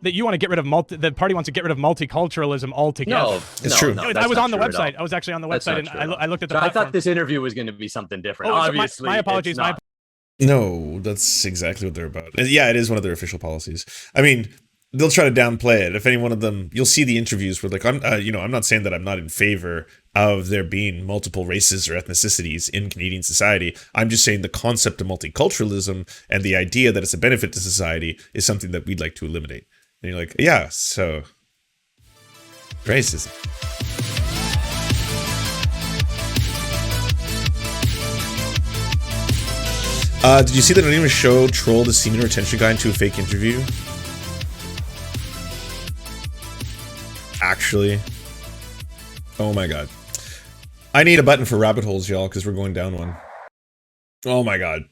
that you want to get rid of the party wants to get rid of multiculturalism altogether. No, it's true. No, I was on the website. I was actually on the website, and I looked at the platform. I thought this interview was going to be something different. Oh, obviously, my apologies. No, that's exactly what they're about. Yeah, it is one of their official policies. I mean, they'll try to downplay it. If any one of them, you'll see the interviews where, like, I'm not saying that I'm not in favor of there being multiple races or ethnicities in Canadian society. I'm just saying the concept of multiculturalism and the idea that it's a benefit to society is something that we'd like to eliminate. And you're like, yeah, so racism. Did you see that Anonymous Show trolled a semen retention guy into a fake interview? Actually. Oh my god. I need a button for rabbit holes, y'all, because we're going down one. Oh my god.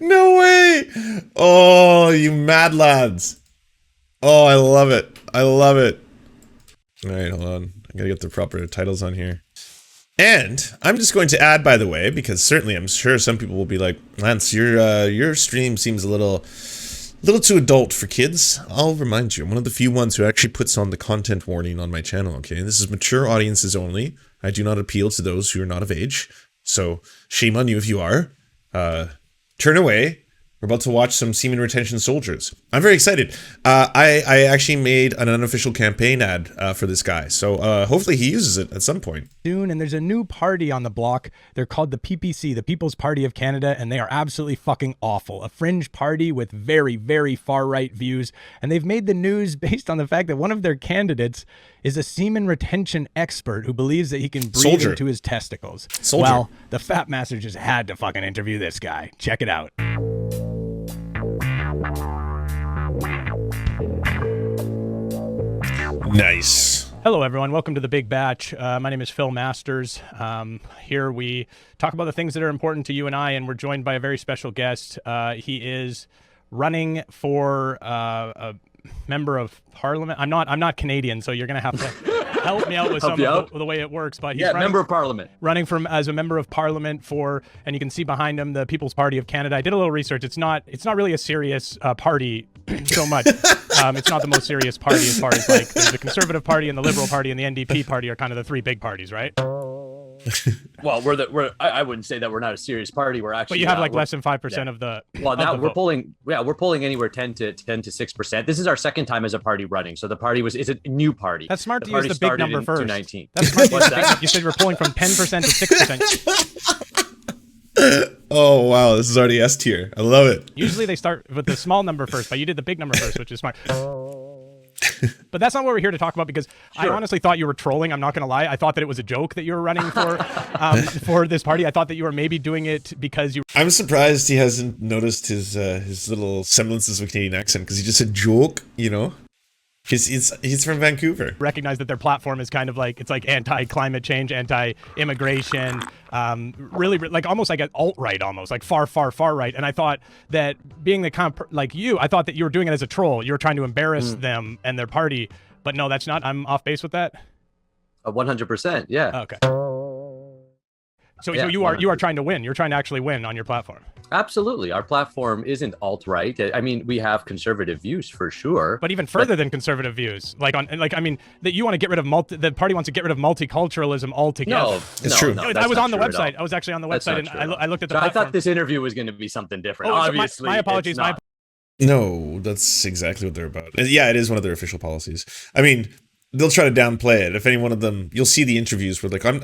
No way! Oh, you mad lads. Oh, I love it. I love it. Alright, hold on. I gotta get the proper titles on here. And I'm just going to add, by the way, because certainly I'm sure some people will be like, Lance, your stream seems a little too adult for kids. I'll remind you, I'm one of the few ones who actually puts on the content warning on my channel, okay? This is mature audiences only. I do not appeal to those who are not of age. So shame on you if you are. Turn away. We're about to watch some semen retention soldiers. I'm very excited. I actually made an unofficial campaign ad for this guy. So hopefully he uses it at some point. Soon, and there's a new party on the block. They're called the PPC, the People's Party of Canada, and they are absolutely fucking awful. A fringe party with very, very far-right views. And they've made the news based on the fact that one of their candidates is a semen retention expert who believes that he can breathe into his testicles. Well, the Fat Master just had to fucking interview this guy. Check it out. Nice. Hello, everyone. Welcome to The Big Batch. My name is Phil Masters. Here we talk about the things that are important to you and I, and we're joined by a very special guest. He is running for a member of parliament. I'm not Canadian, so you're going to have to help me out with some of the way it works. But he's member of parliament. Running as a member of parliament for, and you can see behind him, the People's Party of Canada. I did a little research. It's not really a serious party so much. It's not the most serious party as far as, like, there's the Conservative Party and the Liberal Party and the NDP Party are kind of the three big parties, right? Well, I wouldn't say that we're not a serious party. We're actually. But you have like less than 5% of the. Well, now we're polling. Yeah, we're polling anywhere 10 to 6%. This is our second time as a party running. So the party is a new party. That's smart to use the big number first. 2019. That's smart. You said we're polling from 10% to 6%. Oh wow, this is already S tier. I love it. Usually they start with the small number first, but you did the big number first, which is smart. But that's not what we're here to talk about, because I honestly thought you were trolling. I'm not going to lie. I thought that it was a joke that you were running for this party. I thought that you were maybe doing it because you. I'm surprised he hasn't noticed his little semblances of Canadian accent, because he just said joke, you know. He's from Vancouver. Recognize that their platform is kind of like, it's like anti-climate change, anti-immigration, really like almost like an alt-right, almost like far right. And I thought that being the kind of, like you, I thought that you were doing it as a troll. You were trying to embarrass them and their party, but no, that's not. I'm off base with that. 100%. Yeah. Okay. So you are trying to win. You're trying to actually win on your platform. Absolutely. Our platform isn't alt-right. I mean, we have conservative views for sure. But even further than conservative views, that you want to get rid of the party wants to get rid of multiculturalism altogether. No, it's true. I was on the website. I was actually on the website, and I looked at the platform. I thought this interview was going to be something different. Oh, obviously, my apologies. No, that's exactly what they're about. Yeah, it is one of their official policies. I mean, they'll try to downplay it. If any one of them, you'll see the interviews where, like, I'm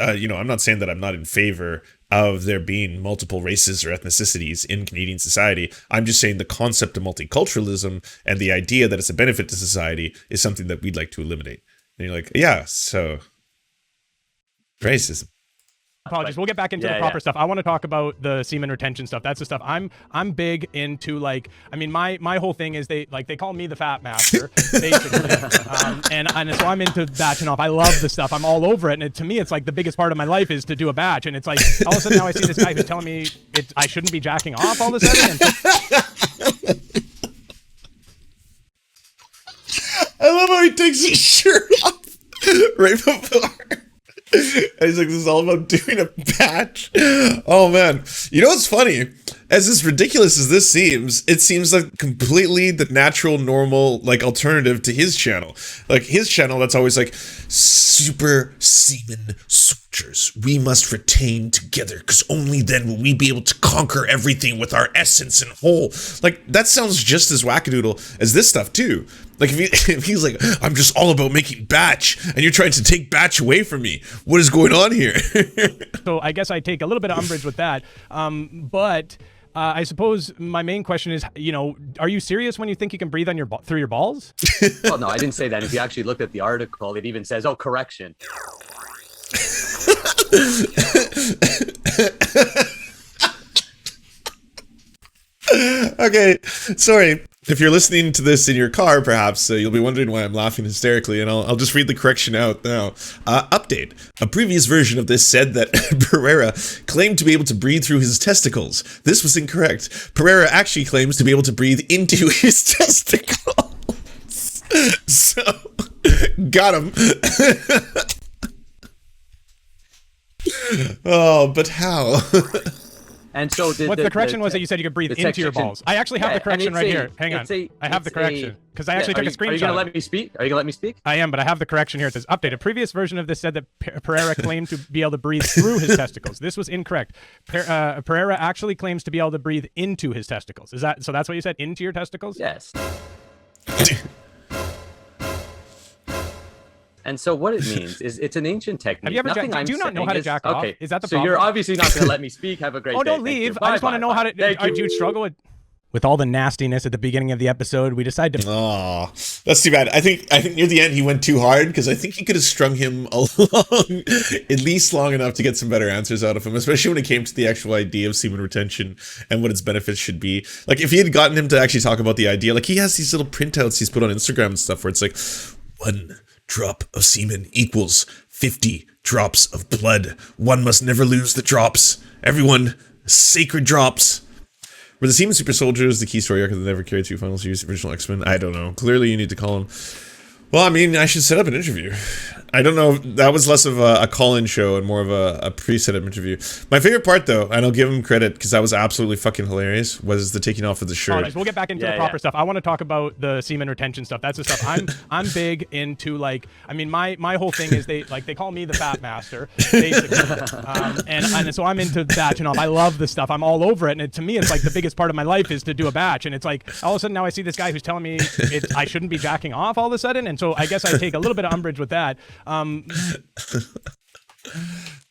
not saying that I'm not in favor of there being multiple races or ethnicities in Canadian society. I'm just saying the concept of multiculturalism and the idea that it's a benefit to society is something that we'd like to eliminate. And you're like, yeah, so racism. Apologies. We'll get back into the proper stuff. I want to talk about the semen retention stuff. That's the stuff I'm big into. Like, I mean, my whole thing is they call me the Fat Master, basically, and so I'm into batching off. I love the stuff. I'm all over it, and to me, it's like the biggest part of my life is to do a batch. And it's like all of a sudden now I see this guy who's telling me I shouldn't be jacking off all of a sudden. I love how he takes his shirt off right before. And he's like, this is all about doing a batch. Oh man. You know what's funny? as ridiculous as this seems, it seems like completely the natural, normal, like, alternative to his channel. Like, his channel, that's always like, super semen soldiers. We must retain together, because only then will we be able to conquer everything with our essence and whole. Like, that sounds just as wackadoodle as this stuff, too. Like, if he's like, I'm just all about making batch, and you're trying to take batch away from me. What is going on here? So I guess I take a little bit of umbrage with that. But I suppose my main question is, you know, are you serious when you think you can breathe on your through your balls? Well, no, I didn't say that. If you actually looked at the article, it even says, oh, correction. Okay, sorry. If you're listening to this in your car, perhaps you'll be wondering why I'm laughing hysterically, and I'll just read the correction out now. Update. A previous version of this said that Pereira claimed to be able to breathe through his testicles. This was incorrect. Pereira actually claims to be able to breathe into his testicles. So, got him. Oh, but how? And so the correction was that you said you could breathe into your balls. I actually have the correction right here. Hang on. I have the correction because I actually took a screenshot. Are you going to let me speak? Are you going to let me speak? I am, but I have the correction here. It says update. A previous version of this said that Pereira claimed to be able to breathe through his testicles. This was incorrect. Pereira actually claims to be able to breathe into his testicles. Is that so? That's what you said? Into your testicles? Yes. And so what it means is it's an ancient technique. Have you ever do you not know how to jack off? Okay. Is that the so problem? you're obviously not going to let me speak. Have a great day. Oh, don't leave. I just want to know how to. Do you struggle with all the nastiness at the beginning of the episode? We decided to. Oh, that's too bad. I think near the end he went too hard because I think he could have strung him along at least long enough to get some better answers out of him, especially when it came to the actual idea of semen retention and what its benefits should be. Like if he had gotten him to actually talk about the idea, like he has these little printouts he's put on Instagram and stuff where it's like 1 drop of semen equals 50 drops of blood. One must never lose the drops. Everyone, sacred drops. Were the semen super soldiers the key story arc that never carried through final series original X-Men? I don't know. Clearly you need to call them. Well, I mean, I should set up an interview. I don't know. That was less of a call-in show and more of a pre-set up interview. My favorite part, though, and I'll give him credit because that was absolutely fucking hilarious, was the taking off of the shirt. Right, we'll get back into the proper stuff. I want to talk about the semen retention stuff. That's the stuff I'm big into. Like, I mean, my whole thing is they call me the fat master, basically, and so I'm into batching off. I love this stuff. I'm all over it, and to me, it's like the biggest part of my life is to do a batch. And it's like all of a sudden now I see this guy who's telling me I shouldn't be jacking off all of a sudden, and so I guess I take a little bit of umbrage with that.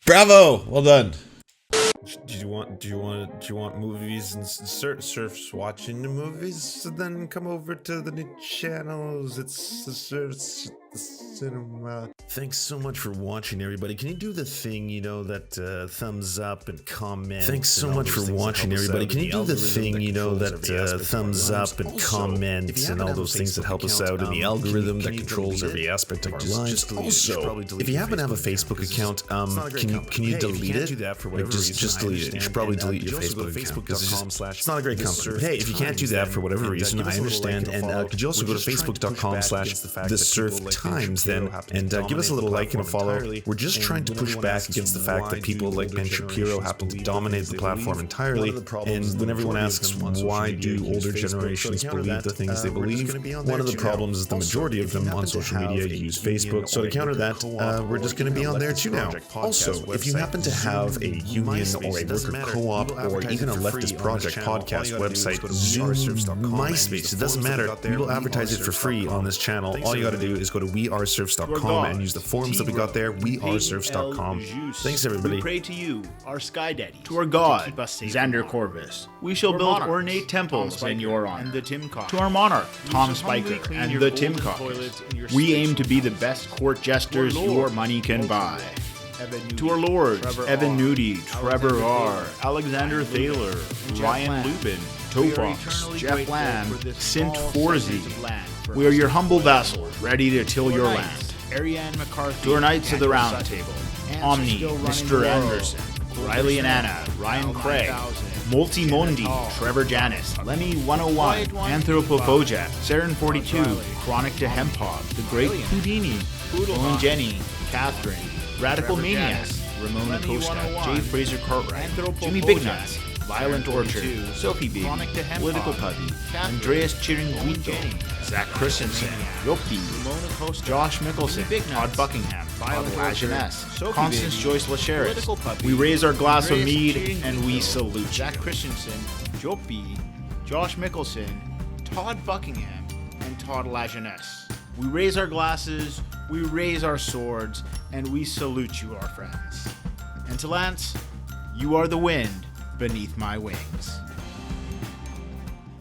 Bravo! Well done. Do you want movies and Serfs watching the movies? So then come over to the new channels. It's the Serfs cinema. Thanks so much for watching, everybody. Can you do the thing, you know, that thumbs up and comment? Thanks so much for watching, everybody. Can you do the thing, you know, that thumbs up and comment and all those things that help us out in the algorithm that controls every aspect of our lives? Also, if you happen to have a Facebook account, can you delete it? Just delete it. You should probably delete your Facebook account because it's not a great company. But hey, if you can't do that for whatever reason, I understand. And could you also go to facebook.com/TheSerfTimes then and give us a little like and a follow. We're just trying to push back against the fact that people like Ben Shapiro happen to dominate the platform entirely. And when everyone asks why do older generations believe the things they believe, one of the problems is the majority of them on social media use Facebook. So to counter that, we're just going to be on there too now. Also, if you happen to have a union or a worker co-op or even a leftist project podcast website, Zoom, MySpace, it doesn't matter. We will advertise it for free on this channel. All you got to do is go to weareserfs.com and use the forums that we got there, weareserfs.com. Thanks, everybody. We pray to you, our Sky Daddy, to our God, Xander Corvus. We shall build ornate temples in your honor. To our monarch, Tom Spiker, and the Timcock. We aim to be the best court jesters your money can buy. To our lords, Evan Nudie, Trevor R., Alexander Thaler, Ryan Lubin, Tofox, Jeff Lamb, Sint Forzi. We are your humble vassals, ready to till your land. To our Knights of the Round Table, Omni, Mr. Anderson, Riley and Anna, Ryan Craig, Multimondi, Trevor Janis, Lemmy 101, Anthropophoja, Saren 42, Chronic to Hempog, The Great Houdini, Owen Jenny, Catherine, Radical Maniacs, Ramona Costa, Jay Fraser Cartwright, Jimmy Bignuts, Violent Orchard, Sophie Baby, Political Puppy, Andreas Chiringuito, Zach Christensen, Yopi, Josh Mickelson, Todd Buckingham, Todd Jeunesse, Constance Joyce Lacheris. We raise our glass of mead and we salute Zach Christensen, Yopi, Josh Mickelson, Todd Buckingham, and Todd Lajeunesse. We raise our glasses, we raise our swords, and we salute you, our friends. And to Lance, you are the wind beneath my wings.